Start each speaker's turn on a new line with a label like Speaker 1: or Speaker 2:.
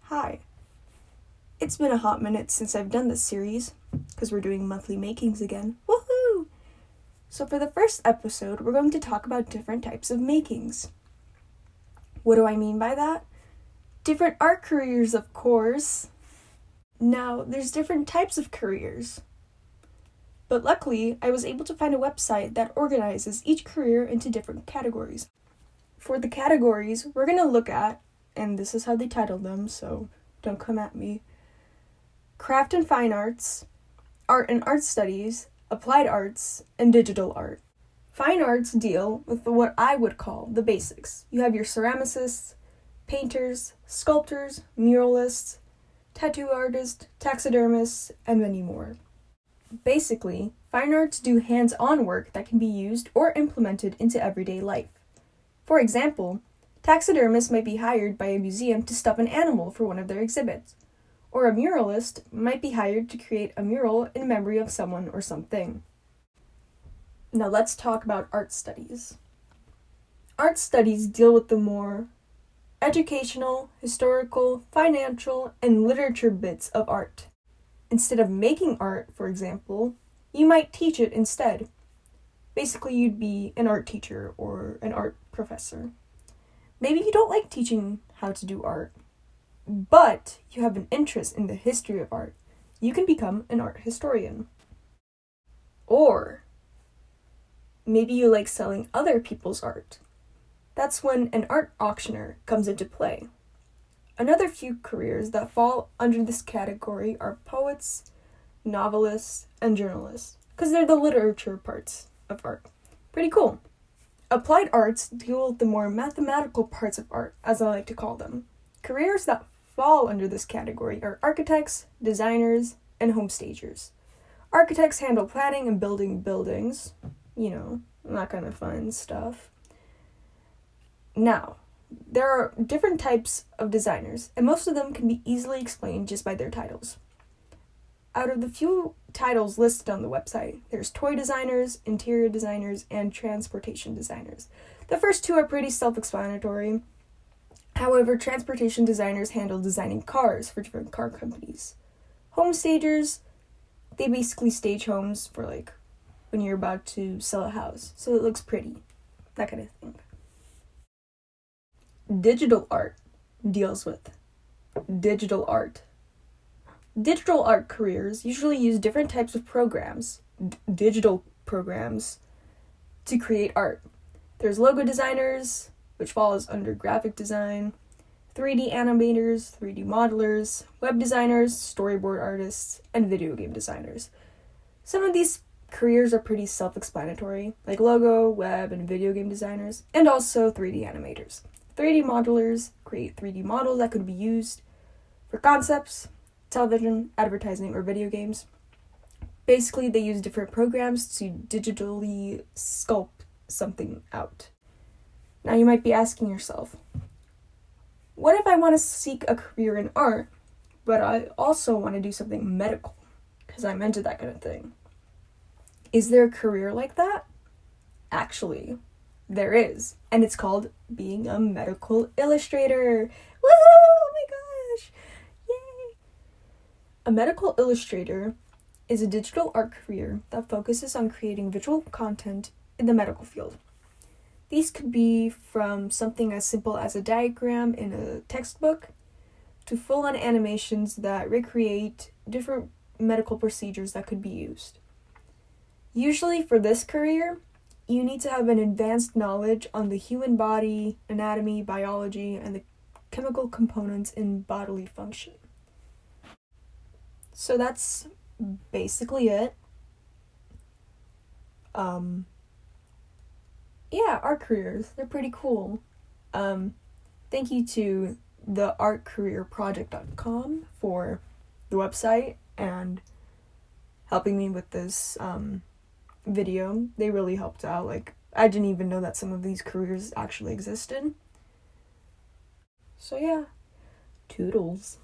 Speaker 1: Hi. It's been a hot minute since I've done this series, because we're doing monthly makings again. Woohoo! So for the first episode, we're going to talk about different types of makings. What do I mean by that? Different art careers, of course. Now, there's different types of careers. But luckily, I was able to find a website that organizes each career into different categories. For the categories, we're going to look at, and this is how they titled them, so don't come at me, craft and fine arts, art and art studies, applied arts, and digital art. Fine arts deal with what I would call the basics. You have your ceramicists, painters, sculptors, muralists, tattoo artists, taxidermists, and many more. Basically, fine arts do hands-on work that can be used or implemented into everyday life. For example, taxidermists might be hired by a museum to stuff an animal for one of their exhibits, or a muralist might be hired to create a mural in memory of someone or something. Now let's talk about art studies. Art studies deal with the more educational, historical, financial, and literature bits of art. Instead of making art, for example, you might teach it instead. Basically, you'd be an art teacher or an art professor. Maybe you don't like teaching how to do art, but you have an interest in the history of art. You can become an art historian. Or maybe you like selling other people's art. That's when an art auctioneer comes into play. Another few careers that fall under this category are poets, novelists, and journalists, because they're the literature parts of art. Pretty cool. Applied arts deal with the more mathematical parts of art, as I like to call them. Careers that fall under this category are architects, designers, and homestagers. Architects handle planning and building buildings, that kind of fun stuff. Now, there are different types of designers, and most of them can be easily explained just by their titles. Out of the few titles listed on the website, there's toy designers, interior designers, and transportation designers. The first two are pretty self-explanatory. However, transportation designers handle designing cars for different car companies. Home stagers, they basically stage homes for when you're about to sell a house, so it looks pretty, that kind of thing. Digital art deals with digital art. Digital art careers usually use different types of programs, digital programs, to create art. There's logo designers, which falls under graphic design, 3D animators, 3D modelers, web designers, storyboard artists, and video game designers. Some of these careers are pretty self-explanatory, like logo, web, and video game designers, and also 3D animators. 3D modelers create 3D models that could be used for concepts, television, advertising, or video games. Basically, they use different programs to digitally sculpt something out. Now, you might be asking yourself, what if I want to seek a career in art, but I also want to do something medical, because I'm into that kind of thing? Is there a career like that? Actually, there is, and it's called being a medical illustrator. Woohoo! Oh my gosh! Yay! A medical illustrator is a digital art career that focuses on creating visual content in the medical field. These could be from something as simple as a diagram in a textbook to full-on animations that recreate different medical procedures that could be used. Usually for this career, you need to have an advanced knowledge on the human body, anatomy, biology, and the chemical components in bodily function. So that's basically it. Art careers, they're pretty cool. Thank you to the artcareerproject.com for the website and helping me with this video. They really helped out. I didn't even know that some of these careers actually existed. So yeah, toodles.